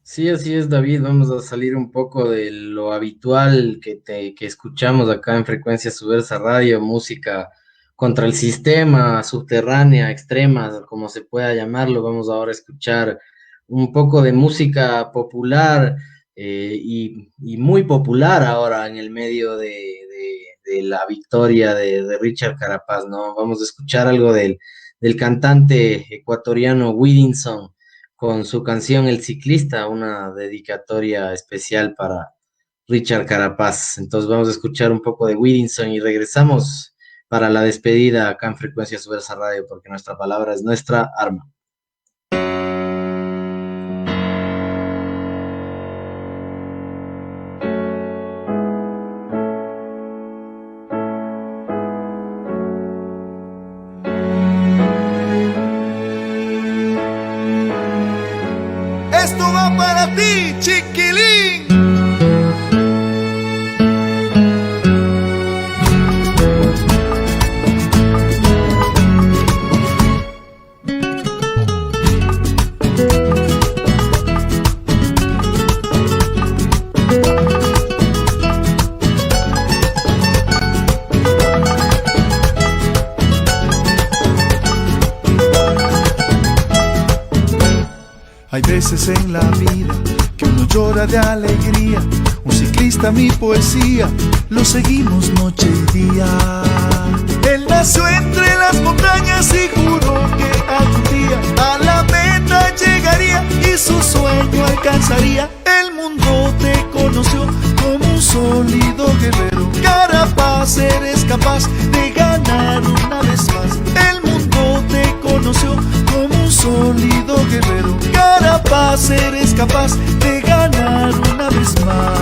Sí, así es, David. Vamos a salir un poco de lo habitual que escuchamos acá en Frecuencia Subversa Radio, música contra el sistema, subterránea, extrema, como se pueda llamarlo. Vamos ahora a escuchar un poco de música popular, y muy popular ahora en el medio de la victoria de Richard Carapaz, ¿no? Vamos a escuchar algo del cantante ecuatoriano Whittinson, con su canción El Ciclista, una dedicatoria especial para Richard Carapaz. Entonces vamos a escuchar un poco de Whittinson y regresamos para la despedida acá en Frecuencia Subversa Radio, porque nuestra palabra es nuestra arma. Esto va para ti, chiquilín. Hay veces en la vida que uno llora de alegría. Un ciclista, mi poesía, lo seguimos noche y día. Él nació entre las montañas y juró que algún día a la meta llegaría y su sueño alcanzaría. El mundo te conoció como un sólido guerrero. Carapaz, eres capaz de ganar una vez más. El mundo te conoció como un sólido guerrero. Carapaz, eres capaz de ganar una vez más.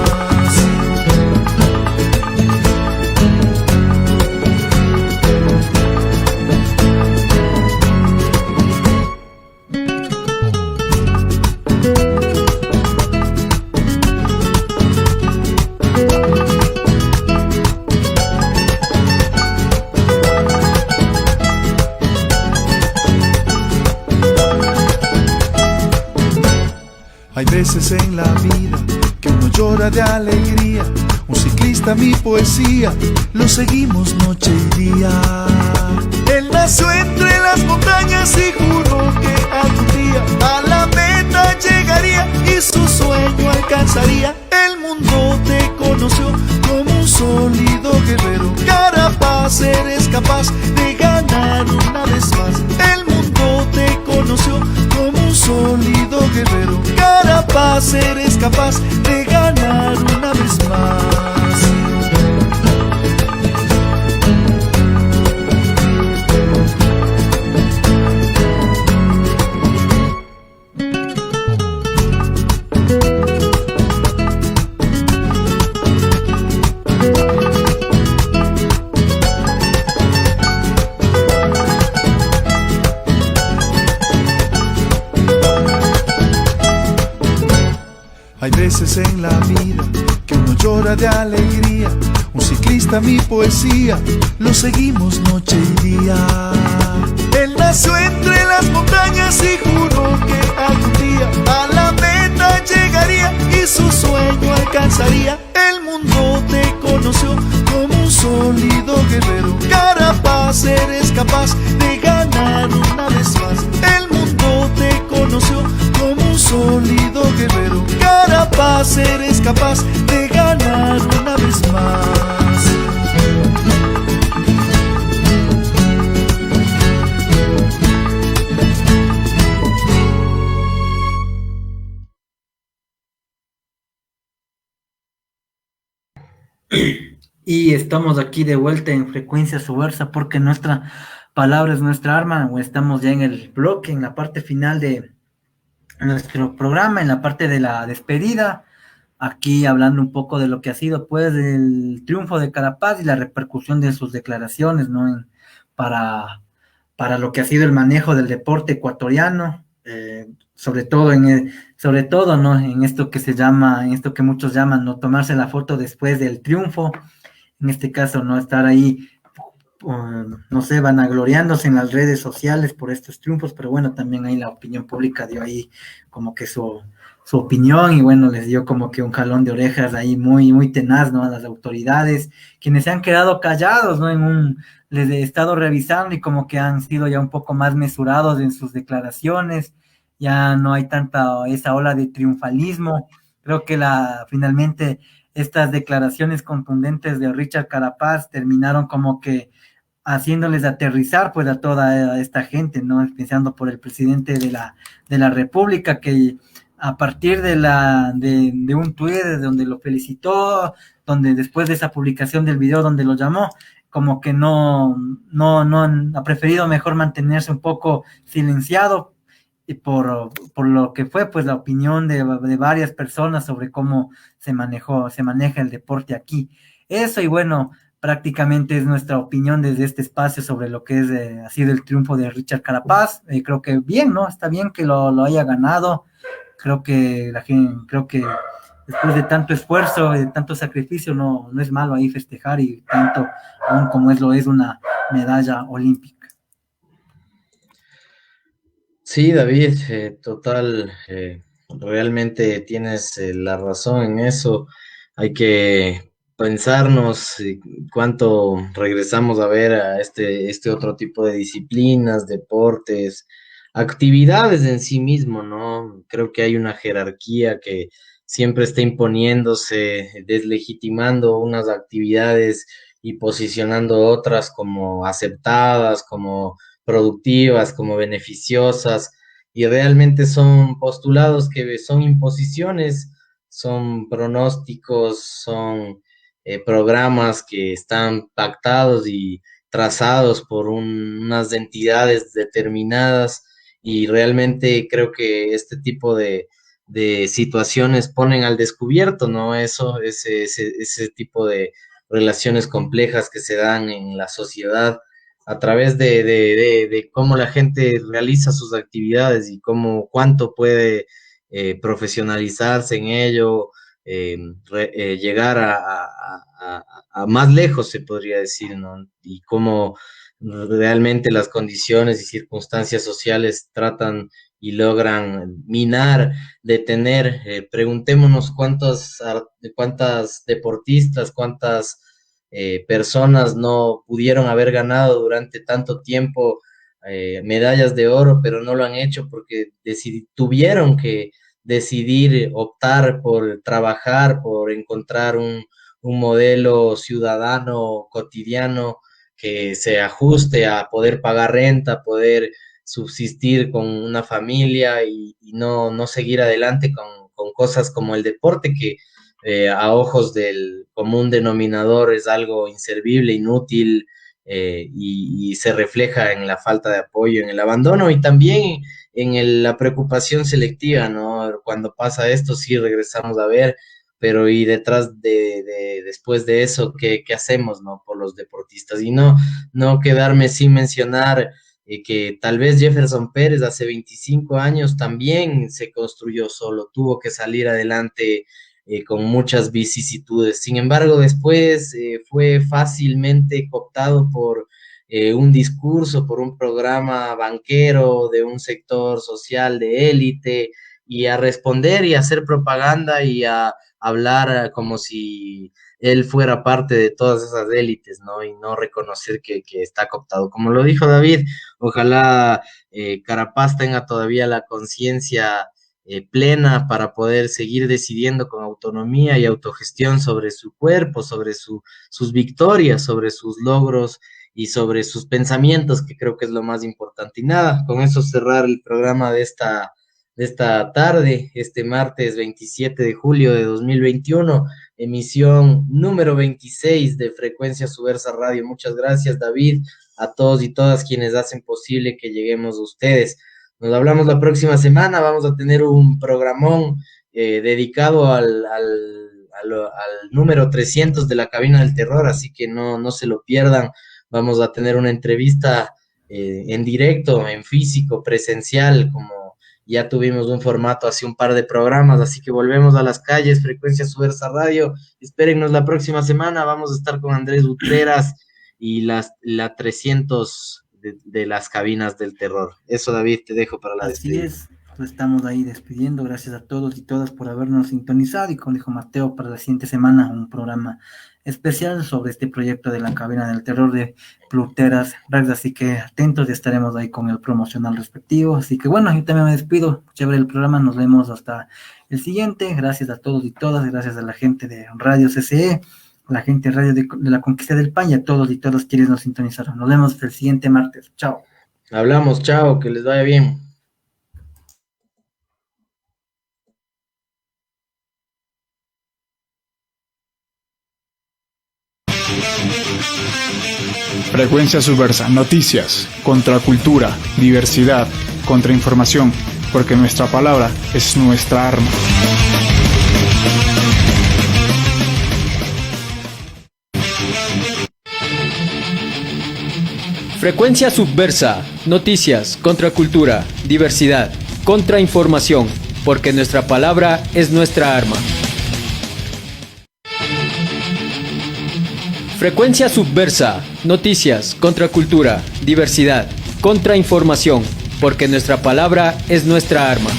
Hay veces en la vida que uno llora de alegría. Un ciclista, mi poesía, lo seguimos noche y día. Él nació entre las montañas y juró que algún día a la meta llegaría y su sueño alcanzaría. El mundo te conoció como un sólido guerrero. Carapaz, eres capaz de ganar una vez más. El mundo te conoció como un sólido guerrero. Carapaz, eres capaz de ganar una vez más. Hay veces en la vida que uno llora de alegría. Un ciclista, mi poesía, lo seguimos noche y día. Él nació entre las montañas y juró que algún día a la meta llegaría y su sueño alcanzaría. El mundo te conoció como un sólido guerrero. Carapaz, eres capaz de ganar una vez más. El mundo te conoció como un sólido guerrero. Carapaz, eres capaz de ganar una vez más. Y estamos aquí de vuelta en Frecuencia Subversa porque nuestra palabra es nuestra arma, o estamos ya en el bloque, en la parte final de nuestro programa, en la parte de la despedida, aquí hablando un poco de lo que ha sido pues el triunfo de Carapaz y la repercusión de sus declaraciones, ¿no? Para lo que ha sido el manejo del deporte ecuatoriano, sobre todo, ¿no? En esto que se llama, en esto que muchos llaman, ¿no? Tomarse la foto después del triunfo, en este caso, ¿no? Estar ahí, no sé, vanagloriándose en las redes sociales por estos triunfos, pero bueno, también ahí la opinión pública dio ahí como que su opinión y bueno, les dio como que un jalón de orejas ahí muy, muy tenaz, ¿no? A las autoridades, quienes se han quedado callados, ¿no? Les he estado revisando y como que han sido ya un poco más mesurados en sus declaraciones, ya no hay tanta esa ola de triunfalismo. Creo que finalmente estas declaraciones contundentes de Richard Carapaz terminaron como que haciéndoles aterrizar pues a toda esta gente, ¿no? Empezando por el presidente de la República, que a partir de un tuit donde lo felicitó, donde después de esa publicación del video donde lo llamó, como que no ha preferido mejor mantenerse un poco silenciado, y por lo que fue pues la opinión de varias personas sobre cómo se maneja el deporte aquí. Eso, y bueno, prácticamente es nuestra opinión desde este espacio sobre lo que ha sido el triunfo de Richard Carapaz. Creo que bien, ¿no? Está bien que lo haya ganado. Creo que después de tanto esfuerzo y de tanto sacrificio no es malo ahí festejar, y tanto aún como lo es una medalla olímpica. Sí, David, total, realmente tienes la razón en eso. Hay que pensarnos cuánto regresamos a ver a este otro tipo de disciplinas, deportes, actividades en sí mismo, ¿no? Creo que hay una jerarquía que siempre está imponiéndose, deslegitimando unas actividades y posicionando otras como aceptadas, como productivas, como beneficiosas, y realmente son postulados que son imposiciones, son pronósticos, son programas que están pactados y trazados por unas entidades determinadas, y realmente creo que este tipo de situaciones ponen al descubierto, ¿no? Ese tipo de relaciones complejas que se dan en la sociedad a través de cómo la gente realiza sus actividades y cuánto puede profesionalizarse en ello, llegar a más lejos, se podría decir, ¿no? Y cómo realmente las condiciones y circunstancias sociales tratan y logran minar, detener. Preguntémonos cuántas deportistas, cuántas personas no pudieron haber ganado durante tanto tiempo medallas de oro, pero no lo han hecho porque tuvieron que decidir, optar por trabajar, por encontrar un modelo ciudadano cotidiano que se ajuste a poder pagar renta, poder subsistir con una familia y no seguir adelante con cosas como el deporte, que a ojos del común denominador es algo inservible, inútil, y se refleja en la falta de apoyo, en el abandono y también en la preocupación selectiva, ¿no? Cuando pasa esto, sí regresamos a ver, pero y detrás después de eso, ¿qué hacemos, ¿no? Por los deportistas, y no quedarme sin mencionar que tal vez Jefferson Pérez hace 25 años también se construyó solo, tuvo que salir adelante con muchas vicisitudes. Sin embargo, después fue fácilmente cooptado por un discurso, por un programa banquero de un sector social de élite, y a responder y a hacer propaganda y a hablar como si él fuera parte de todas esas élites, ¿no? Y no reconocer que está cooptado. Como lo dijo David, ojalá Carapaz tenga todavía la conciencia plena para poder seguir decidiendo con autonomía y autogestión sobre su cuerpo, sobre sus victorias, sobre sus logros y sobre sus pensamientos, que creo que es lo más importante. Y nada, con eso cerrar el programa de esta tarde, este martes 27 de julio de 2021, emisión número 26 de Frecuencia Subversa Radio. Muchas gracias, David, a todos y todas quienes hacen posible que lleguemos a ustedes. Nos hablamos la próxima semana, vamos a tener un programón dedicado al número 300 de la Cabina del Terror, así que no se lo pierdan. Vamos a tener una entrevista en directo, en físico, presencial, como ya tuvimos un formato hace un par de programas, así que volvemos a las calles, Frecuencia Subversa Radio. Espérennos la próxima semana, vamos a estar con Andrés Utreras y la 300 de las cabinas del terror. Eso, David, te dejo para la despedida. Así es, pues estamos ahí despidiendo. Gracias a todos y todas por habernos sintonizado, y como dijo Mateo, para la siguiente semana un programa especial sobre este proyecto de la Cabina del Terror de Pluteras Radio, así que atentos y estaremos ahí con el promocional respectivo. Así que bueno, yo también me despido, chévere el programa, nos vemos hasta el siguiente. Gracias a todos y todas, gracias a la gente de Radio CCE, la gente de Radio de la Conquista del Pan, y a todos y todas quienes nos sintonizaron. Nos vemos el siguiente martes. Chao. Hablamos, chao, que les vaya bien. Frecuencia Subversa, noticias, contracultura, diversidad, contrainformación, porque nuestra palabra es nuestra arma. Frecuencia Subversa, noticias, contracultura, diversidad, contrainformación, porque nuestra palabra es nuestra arma. Frecuencia Subversa, noticias, contracultura, diversidad, contrainformación, porque nuestra palabra es nuestra arma.